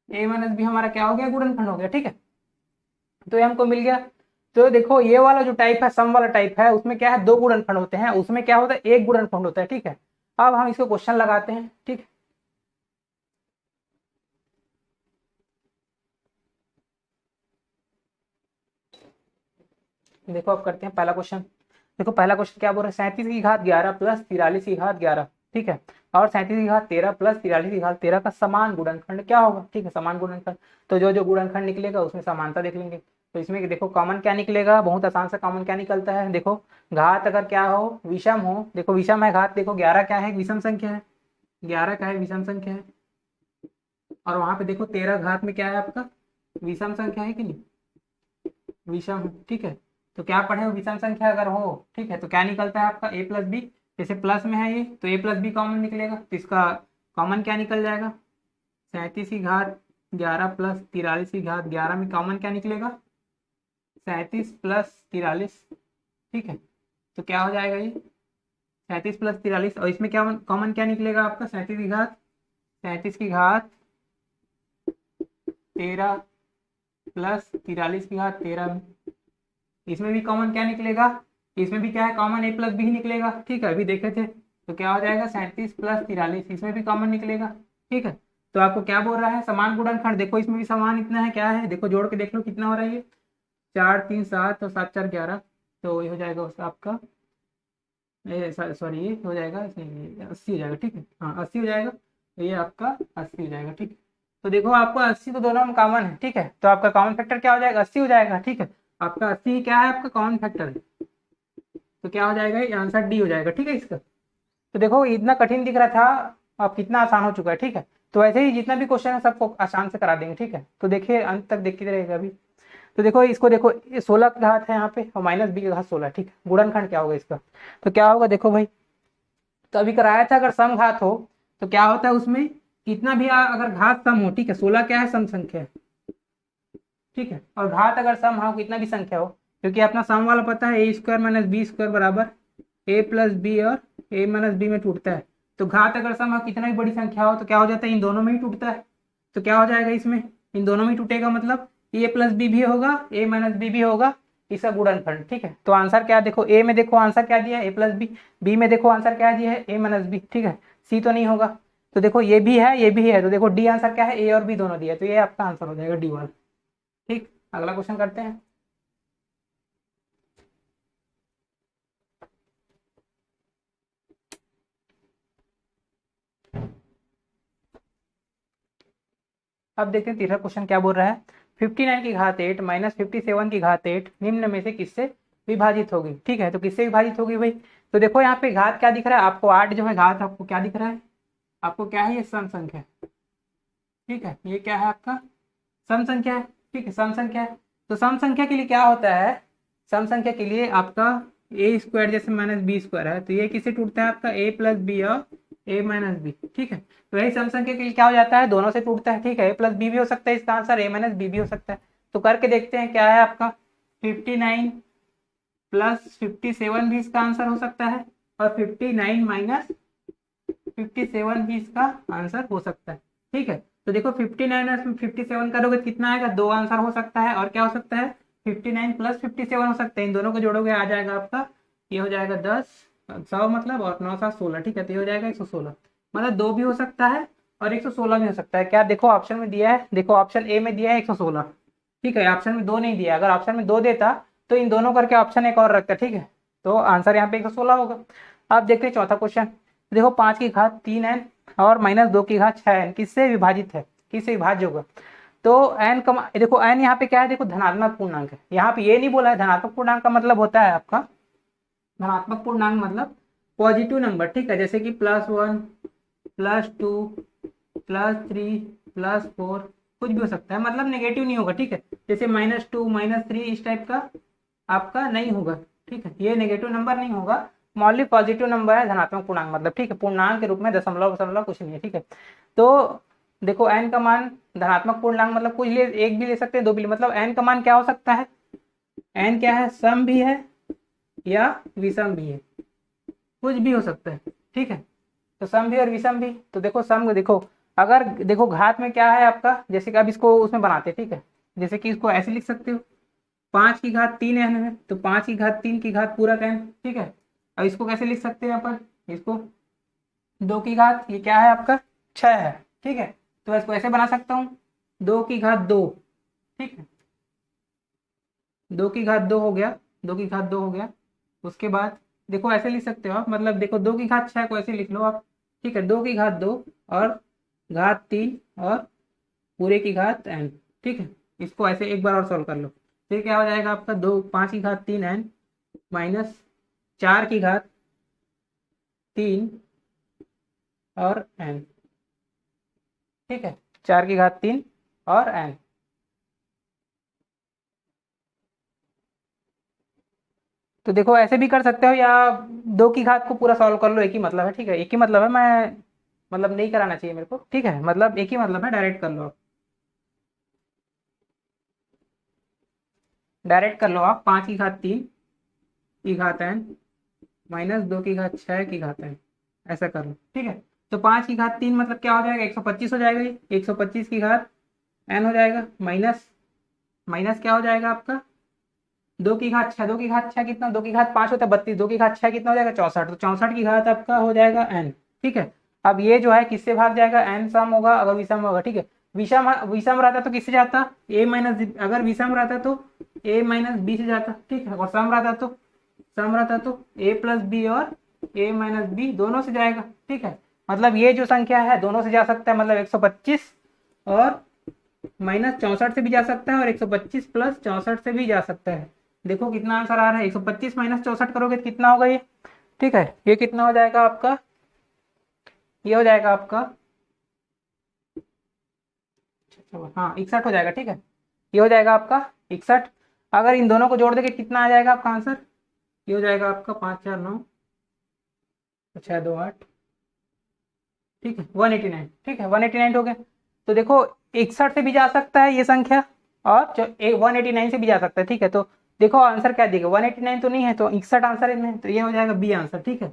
ए माइनस बी हमारा क्या हो गया, गुणनखंड हो गया, ठीक है। तो ये हमको मिल गया। तो देखो ये वाला जो टाइप है, सम वाला टाइप है, उसमें क्या है, दो गुणनखंड होते हैं, उसमें क्या होता है, एक गुणनखंड होता है, ठीक है। अब हम इसको क्वेश्चन लगाते हैं, ठीक है। देखो अब करते हैं पहला क्वेश्चन। देखो पहला क्वेश्चन क्या बोल रहा है, 37 की घात 11 प्लस 43 की घात 11, ठीक है, और 37 की घात 13 प्लस 43 की घात 13 का समान गुणनखंड क्या होगा, ठीक है, समान गुणनखंड। तो जो जो गुणनखंड निकलेगा उसमें समानता देख लेंगे। तो इसमें देखो कॉमन क्या निकलेगा, बहुत आसान से कॉमन क्या निकलता है, देखो घात अगर क्या हो, विषम हो, देखो विषम है घात, देखो 11 क्या है, विषम संख्या है, 11 क्या है, विषम संख्या है। और वहां पे देखो 13 घात में क्या है आपका, विषम संख्या है कि नहीं, विषम है, ठीक है। तो क्या पढ़े हो, विषम संख्या अगर हो, ठीक है, तो क्या निकलता है आपका, ए प्लस बी, जैसे प्लस में है ये तो ए प्लस बी कॉमन निकलेगा, तो इसका कॉमन क्या निकल जाएगा, 37 की घात 11 प्लस 43 की घात 11 में कॉमन क्या निकलेगा, 37 प्लस 43, ठीक है। तो क्या हो जाएगा ये 37 प्लस 43, और इसमें क्या कॉमन क्या निकलेगा आपका, 37 की घात 13 प्लस 43 की घात 13 में, इसमें भी कॉमन क्या निकलेगा, इसमें भी क्या है कॉमन, ए प्लस बी निकलेगा, ठीक है, अभी देखे थे। तो क्या हो जाएगा 37 प्लस 43, इसमें भी कॉमन निकलेगा, ठीक है। तो आपको क्या बोल रहा है, समान गुणनखंड, देखो इसमें भी समान इतना है, क्या है, देखो जोड़ के देख लो कितना हो रहा है, ये 4 3 7 और 7 4 11, तो ये हो जाएगा उसका आपका, सॉरी ये हो जाएगा, 80 हो जाएगा, ठीक है, हाँ 80 हो जाएगा, तो ये आपका 80 हो जाएगा, ठीक है। तो देखो आपको 80 तो दोनों में कॉमन है, ठीक है, तो आपका कॉमन फैक्टर क्या हो जाएगा, 80 हो जाएगा, ठीक है। आपका 80 क्या है, आपका कॉमन फैक्टर है, तो क्या हो जाएगा, ये आंसर डी हो जाएगा, ठीक है इसका। तो देखो इतना कठिन दिख रहा था, अब कितना आसान हो चुका है, ठीक है। तो ऐसे ही जितना भी क्वेश्चन है सबको आसान से करा देंगे, ठीक है। तो देखिए अंत तक देखते रहेगा अभी। तो देखो इसको, देखो ये 16 की घात है यहाँ पे और माइनस बी की घात 16, ठीक है, गुणनखंड क्या होगा इसका, तो क्या होगा देखो भाई, तो अभी कराया था, अगर सम घात हो तो क्या होता है उसमें, कितना भी अगर घात सम हो, ठीक है, 16 क्या है, सम संख्या है, ठीक है, और घात अगर सम हो कितना भी संख्या हो क्योंकि अपना सम वाला पता है ए स्क्वायर माइनस बी स्क्वायर बराबर ए प्लस बी और ए माइनस बी में टूटता है। तो घात अगर सम कितना भी बड़ी संख्या हो तो क्या हो जाता है, इन दोनों में ही टूटता है। तो क्या हो जाएगा इसमें, इन दोनों में ही टूटेगा, मतलब ए प्लस बी भी होगा ए माइनस बी भी होगा, इसका गुणनखंड। ठीक है, तो आंसर क्या देखो, ए में देखो आंसर क्या दिया है ए प्लस बी, बी में देखो आंसर क्या दिया है ए माइनस बी। ठीक है, सी तो नहीं होगा। तो देखो ये भी है ये भी है, तो देखो डी आंसर क्या है, ए और बी दोनों दिया है, तो ये आपका आंसर हो जाएगा डी वाला। ठीक, अगला क्वेश्चन करते हैं। अब देखते हैं तीसरा क्वेश्चन क्या बोल रहा है। 59 की घात 8 माइनस 57 की घात 8 निम्न में से किससे विभाजित होगी। ठीक है, तो किससे विभाजित होगी भाई, तो देखो यहाँ पे घात क्या दिख रहा है आपको, 8 जो है घात आपको क्या दिख रहा है, आपको क्या है, ये सम संख्या है। ठीक है, ये क्या है आपका सम संख्या है। ठीक है, सम संख्या है। तो सम संख्या के लिए क्या होता है, सम संख्या के लिए आपका ए स्क्वायर जैसे माइनस बी स्क्वायर है, तो ये किससे टूटता है आपका ए प्लस बी और ए माइनस बी। ठीक है, तो यही सम संख्या के लिए क्या हो जाता है, दोनों से टूटता है। ठीक है, ए प्लस बी भी हो सकता है इसका आंसर, ए माइनस बी भी हो सकता है। तो करके देखते हैं क्या है आपका, 59 प्लस 57 भी इसका आंसर हो सकता है, और 59 माइनस 57 भी इसका आंसर हो सकता है। ठीक है, तो देखो 59 और 57 करोगे तो कितना आएगा, दो आंसर हो सकता है, और क्या हो सकता है 59 प्लस 57 हो सकता है, इन दोनों को जोड़ोगे आ जाएगा आपका, ये हो जाएगा 10 100 मतलब, और 9 7 16। ठीक है, तो ये हो जाएगा 116, मतलब दो भी हो सकता है और 116 भी हो सकता है। क्या देखो ऑप्शन में दिया है, देखो ऑप्शन ए में दिया है 116। ठीक है, ऑप्शन में दो नहीं दिया, अगर ऑप्शन में दो देता तो इन दोनों करके ऑप्शन एक और रखता। ठीक है, तो आंसर यहाँ पे 116 होगा। अब देखते हैं चौथा क्वेश्चन। देखो 5 की घात 3n और माइनस 2 की घात 6n किससे विभाजित है, किससे विभाज्य होगा। तो n का देखो n यहाँ पे क्या है, देखो धनात्मक पूर्णांक है, यहाँ पे ये नहीं बोला है। धनात्मक पूर्णांक का मतलब होता है आपका, धनात्मक पूर्णांक मतलब पॉजिटिव नंबर। ठीक है, जैसे कि +1 +2 +3 +4 कुछ भी हो सकता है, मतलब नेगेटिव नहीं होगा। ठीक है, जैसे -2 -3 इस टाइप का आपका नहीं होगा। ठीक है, ये नेगेटिव नंबर नहीं होगा, मौलिक पॉजिटिव नंबर है धनात्मक पूर्णांक मतलब। ठीक है, पूर्णांक के रूप में दशमलव दशमलव कुछ नहीं है। ठीक है, तो देखो n का मान धनात्मक पूर्णांक मतलब कुछ ले, एक भी ले सकते हैं, दो भी ले, मतलब n का मान क्या हो सकता है, n क्या है, सम भी है या विषम भी है, कुछ भी हो सकता है। ठीक है, तो सम भी और विषम भी। तो देखो सम को देखो, अगर देखो घात में क्या है आपका, जैसे कि अब इसको उसमें बनाते हैं। ठीक है, जैसे कि इसको ऐसे लिख सकते हो, 5 की घात 3 n है, तो 5 की घात 3 की घात पूरा n। ठीक है, अब इसको कैसे लिख सकते हैं अपन, इसको 2 की घात, ये क्या है आपका 6 है। ठीक है, तो इसको ऐसे बना सकता हूँ 2 की घात 2। ठीक है, 2 की घात 2 हो गया, 2 की घात 2 हो गया। उसके बाद देखो ऐसे लिख सकते हो आप, मतलब देखो 2 की घात 6 को ऐसे लिख लो आप। ठीक है, 2 की घात 2 और घात 3 और पूरे की घात n। ठीक है, इसको ऐसे एक बार और सॉल्व कर लो, फिर क्या हो जाएगा आपका 5 की घात 3 n माइनस 4 की घात 3 और n। ठीक है, 4 की घात 3 और n। तो देखो ऐसे भी कर सकते हो, या 2 की घात को पूरा सॉल्व कर लो, एक ही मतलब है। ठीक है, एक ही मतलब है, मैं मतलब नहीं कराना चाहिए मेरे को। ठीक है, मतलब एक ही मतलब है, डायरेक्ट कर लो आप, डायरेक्ट कर लो आप। 5 की घात 3 की घात n माइनस 2 की घात 6 की घात n, ऐसा कर लो। ठीक है, तो 5 की घात 3 मतलब क्या हो जाएगा, 125 हो जाएगा, ये 125 की घात n हो जाएगा, माइनस माइनस क्या हो जाएगा आपका 2 की घात 6, 2 की घात 6 कितना, 2 की घात 5 होता है 32, 2 की घात 6 कितना हो जाएगा 64, तो 64 की घात आपका हो जाएगा n। ठीक है, अब ये जो है किससे भाग जाएगा, n सम होगा, अगर विषम होगा। ठीक है, विषम विषम रहता तो किससे जाता, a माइनस, अगर विषम रहता तो a माइनस बी से जाता। ठीक है, और सम रहता तो a प्लस बी और a माइनस बी दोनों से जाएगा। ठीक है, मतलब ये जो संख्या है दोनों से जा सकता है, मतलब 125 और माइनस 64 से भी जा सकता है, और 125 प्लस 64 से भी जा सकता है। देखो कितना आंसर आ रहा है, 125 माइनस 64 करोगे तो कितना होगा ये। ठीक है, ये कितना हो जाएगा आपका, ये हो जाएगा आपका, हाँ 61 हो जाएगा। ठीक है, ये हो जाएगा आपका 61। अगर इन दोनों को जोड़ देंगे कितना आ जाएगा आपका आंसर, ये हो जाएगा आपका 5 4 9 6 2 8। ठीक है, 189। ठीक है, 189 हो गया। तो देखो 61 से भी जा सकता है ये संख्या, और 189 से भी जा सकता है। ठीक है, तो देखो आंसर क्या देगा, 189 तो नहीं है, तो 61 आंसर इनमें, तो ये हो जाएगा बी आंसर। ठीक है,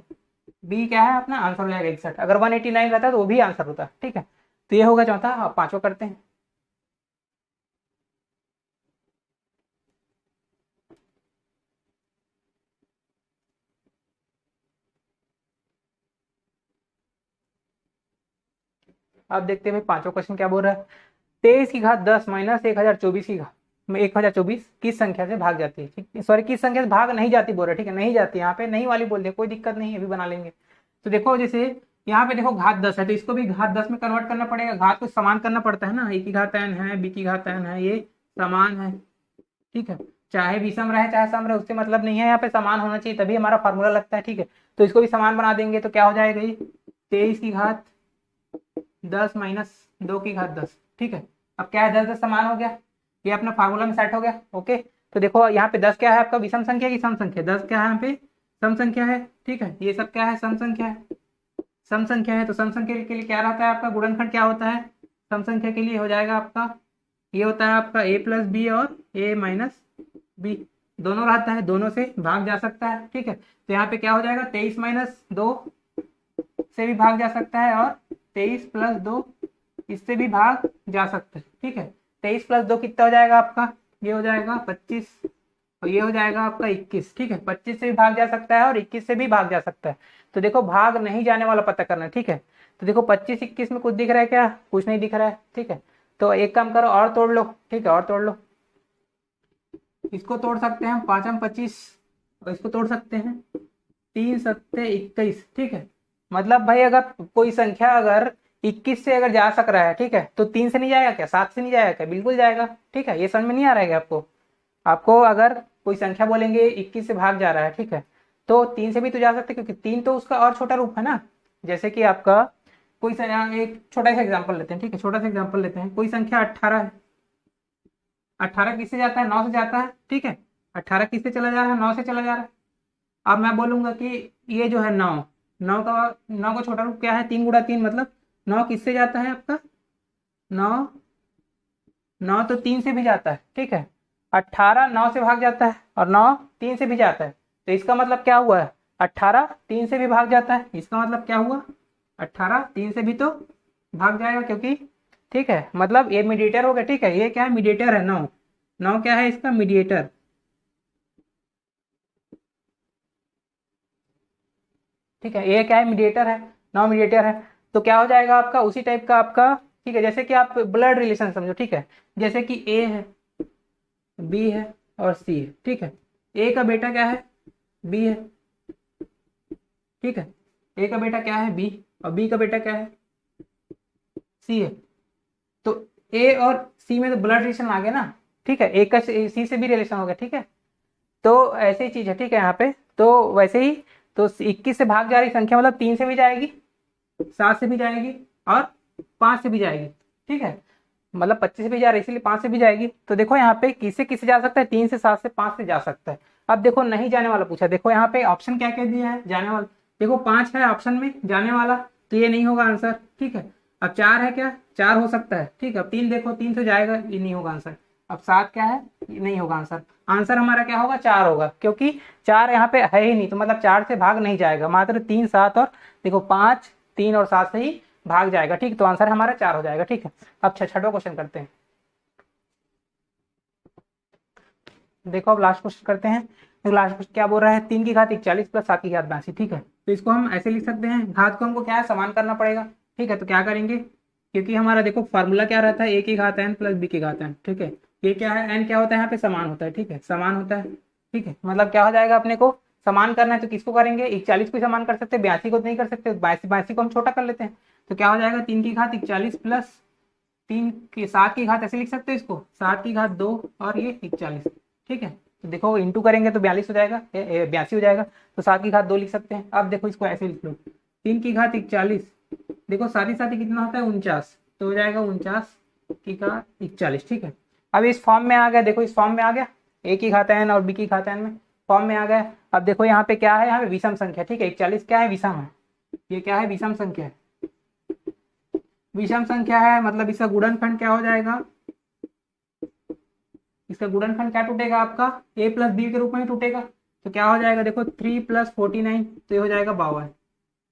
बी क्या है अपना आंसर हो जाएगा 61। अगर 189 रहता तो वो भी आंसर होता। ठीक है, तो ये होगा चौथा। अब पांचवा करते हैं। अब देखते हैं भाई पांचवा क्वेश्चन क्या बोल रहा है। 23 की घात 10 माइनस 1024 की घात 1024 किस संख्या से भाग जाती है, सॉरी किस संख्या से भाग नहीं जाती बोल रहे। ठीक है, नहीं जाती, यहाँ पे नहीं वाली बोल दे, कोई दिक्कत नहीं है, अभी बना लेंगे। तो देखो जैसे यहाँ पे देखो घात 10 है, तो इसको भी घात 10 में कन्वर्ट करना पड़ेगा। घात को समान करना पड़ता है ना, ए की घात n है, बी की घात n है, ये समान है। ठीक है, चाहे विषम रहे चाहे सम रहे, उससे मतलब नहीं है, यहाँ पे समान होना चाहिए तभी हमारा फार्मूला लगता है। ठीक है, तो इसको भी समान बना देंगे, तो क्या हो जाएगा ये 23 की घात 10 माइनस 2 की घात 10। ठीक है, अब क्या है 10 10 समान हो गया, ये अपना फार्मूला में सेट हो गया। ओके, तो देखो यहाँ पे 10 क्या है आपका विषम संख्या की सम संख्या, 10 क्या है यहाँ पे सम संख्या है। ठीक है, ये सब क्या है सम संख्या है, सम संख्या है। तो सम संख्या के लिए क्या रहता है आपका गुणनखंड क्या होता है, सम संख्या के लिए हो जाएगा आपका, ये होता है आपका a प्लस बी और a माइनस बी, दोनों रहता है, दोनों से भाग जा सकता है। ठीक है, तो यहाँ पे क्या हो जाएगा 23 माइनस 2 से भी भाग जा सकता है, और 23 प्लस 2 इससे भी भाग जा सकता है। ठीक है, 23 प्लस 2 कितना हो जाएगा आपका, ये हो जाएगा 25, और ये हो जाएगा आपका 21। ठीक है, 25 से भी भाग जा सकता है और 21 से भी भाग जा सकता है। तो देखो भाग नहीं जाने वाला पता करना है। ठीक है, तो देखो 25 21 में कुछ दिख रहा है क्या, कुछ नहीं दिख रहा है। ठीक है, तो एक काम करो और तोड़ लो। ठीक है, और तोड़ लो, इसको तोड़ सकते हैं हम 5 25, और इसको तोड़ सकते हैं 3 सत्ते 21। ठीक है, मतलब भाई अगर कोई संख्या अगर 21 से अगर जा सक रहा है, ठीक है, तो 3 से नहीं जाएगा क्या, 7 से नहीं जाएगा क्या, बिल्कुल जाएगा। ठीक है, ये समझ में नहीं आ रहा है आपको, आपको अगर कोई संख्या बोलेंगे 21 से भाग जा रहा है, ठीक है, तो 3 से भी तो जा सकते हैं, क्योंकि 3 तो उसका और छोटा रूप है ना। जैसे कि आपका कोई एक छोटा सा एग्जाम्पल लेते हैं। ठीक है, छोटा सा एग्जाम्पल लेते हैं, कोई संख्या 18 है, 18 किससे जाता है 9 से जाता है। ठीक है, 18 किससे चला जा रहा है 9 से चला जा रहा है। अब मैं बोलूंगा कि ये जो है 9, 9 का छोटा रूप क्या है 3 गुणा 3, मतलब 9 किससे जाता है आपका 9, 9 तो 3 से भी जाता है। ठीक है, 18 9 से भाग जाता है और 9 3 से भी जाता है, तो इसका मतलब क्या हुआ है 18 3 से भी भाग जाता है, इसका मतलब क्या हुआ 18 3 से भी तो भाग जाएगा, क्योंकि ठीक है मतलब ये मीडिएटर हो गया। ठीक है, ये क्या है मीडिएटर है 9, 9 क्या है इसका मीडिएटर। ठीक है, ये क्या है मीडिएटर है, 9 मीडिएटर है। तो क्या हो जाएगा आपका उसी टाइप का आपका। ठीक है, जैसे कि आप ब्लड रिलेशन समझो। ठीक है, जैसे कि ए है, बी है और सी है। ठीक है, ए का बेटा क्या है बी है। ठीक है, ए का बेटा क्या है बी, और बी का बेटा क्या है सी है। तो ए और सी में तो ब्लड रिलेशन आ गया ना। ठीक है, ए का सी से भी रिलेशन हो गया। ठीक है, तो ऐसे ही चीज है। ठीक है, यहाँ पे तो वैसे ही, तो 21 से भाग जा रही संख्या मतलब 3 से भी जाएगी, 7 से भी जाएगी और 5 से भी जाएगी। ठीक है, मतलब 25 से भी जा रही है इसीलिए 5 से भी जाएगी। तो देखो यहाँ पे किससे किससे जा सकता है 3 से 7 से 5 से जा सकता है। अब देखो नहीं जाने वाला पूछा, देखो यहाँ पे ऑप्शन क्या क्या दिया है जाने वाला, देखो 5 है ऑप्शन में जाने वाला, तो ये नहीं होगा आंसर। ठीक है, अब 4 है क्या 4 हो सकता है। ठीक है, अब 3 देखो 3 से जाएगा, ये नहीं होगा आंसर। अब 7 क्या है ये नहीं होगा आंसर। आंसर हमारा क्या होगा 4 होगा, क्योंकि 4 यहाँ पे है ही नहीं, तो मतलब 4 से भाग नहीं जाएगा, मात्र 3 7 और देखो 5 3 और 7 से ही भाग जाएगा। ठीक, तो आंसर हमारा 4 हो जाएगा। ठीक है, अब छठवां क्वेश्चन करते हैं। देखो अब लास्ट क्वेश्चन करते हैं। तो लास्ट क्वेश्चन क्या बोल रहा है 3 की घात 41 प्लस 7 की घात 82। ठीक है, तो इसको हम ऐसे लिख सकते हैं, घात को हमको क्या है समान करना पड़ेगा। ठीक है, तो क्या करेंगे, क्योंकि हमारा देखो फार्मूला क्या रहता है a की घात n प्लस b की घात n। ठीक है, ये क्या है n क्या होता है यहाँ पे समान होता है। ठीक है, समान होता है। ठीक है, मतलब क्या हो जाएगा अपने को समान करना है, तो किसको करेंगे 41 को ही समान कर सकते हैं, 82 को नहीं कर सकते, 82 को हम छोटा कर लेते हैं। तो क्या हो जाएगा 3 की घात 41 प्लस 7 की घात, ऐसे लिख सकते हो इसको 7 की घात 2 और ये 41। ठीक है, तो देखो इंटू करेंगे तो 42 हो जाएगा, 82 हो जाएगा, तो 7 की घात 2 लिख सकते हैं। अब देखो इसको ऐसे लिख लो 3 की घात 41, देखो साथ ही साथ ही कितना होता है 49, तो हो जाएगा 49 की घात 41। ठीक है, अब इस फॉर्म में आ गया, देखो इस फॉर्म में आ गया a की घात n और b की घात n में फॉर्म में आ गया। अब देखो यहाँ पे क्या है, यहाँ पे विषम संख्या। ठीक है, 41 क्या है विषम है, ये क्या है विषम संख्या है, विषम संख्या है, मतलब इसका गुणनखंड क्या हो जाएगा, इसका गुणनखंड क्या टूटेगा आपका a प्लस बी के रूप में ही टूटेगा। तो क्या हो जाएगा देखो 3 प्लस 49, तो ये हो जाएगा 52।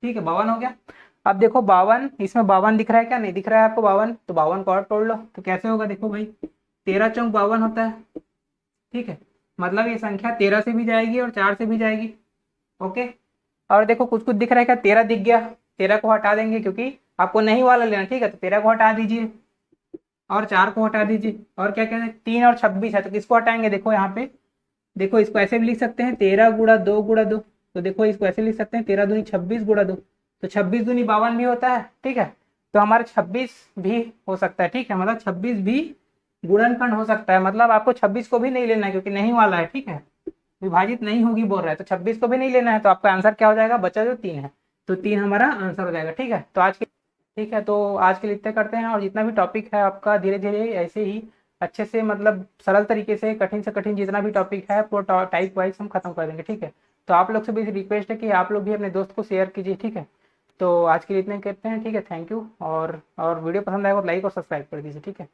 ठीक है 52 हो गया। अब देखो 52, इसमें 52 दिख रहा है क्या, नहीं दिख रहा है आपको 52, तो 52 को और तोड़ लो। तो कैसे होगा देखो भाई 13 चौक 52 होता है। ठीक है मतलब ये संख्या 13 से भी जाएगी और 4 से भी जाएगी। ओके और देखो कुछ कुछ दिख रहा है क्या, 13 दिख गया, 13 को हटा देंगे क्योंकि आपको नहीं वाला लेना। ठीक है तो 13 को हटा दीजिए और 4 को हटा दीजिए और क्या कहते हैं 3 और 26 है, तो किसको हटाएंगे देखो यहाँ पे, देखो इसको ऐसे भी लिख सकते हैं 13 गुणा 2 गुणा 2। तो देखो इसको ऐसे लिख सकते हैं 13 दूनी 26 गुणा 2, तो 26 दूनी 52 भी होता है। ठीक है तो हमारा 26 भी हो सकता है। ठीक है मतलब 26 भी गुणनखंड हो सकता है, मतलब आपको 26 को भी नहीं लेना है क्योंकि नहीं वाला है। ठीक है विभाजित नहीं होगी बोल रहा है, तो 26 को भी नहीं लेना है, तो आपका आंसर क्या हो जाएगा, बचा जो 3 है, तो 3 हमारा आंसर हो जाएगा। ठीक है तो आज के ठीक है तो आज के लिए इतना करते हैं, और जितना भी टॉपिक है आपका धीरे धीरे ऐसे ही अच्छे से मतलब सरल तरीके से कठिन जितना भी टॉपिक है वो टाइप वाइज हम खत्म कर देंगे। ठीक है तो आप लोग से भी रिक्वेस्ट है कि आप लोग भी अपने दोस्त को शेयर कीजिए। ठीक है तो आज के लिए इतने करते हैं। ठीक है थैंक यू, और वीडियो पसंद आएगा तो लाइक और सब्सक्राइब कर दीजिए। ठीक है।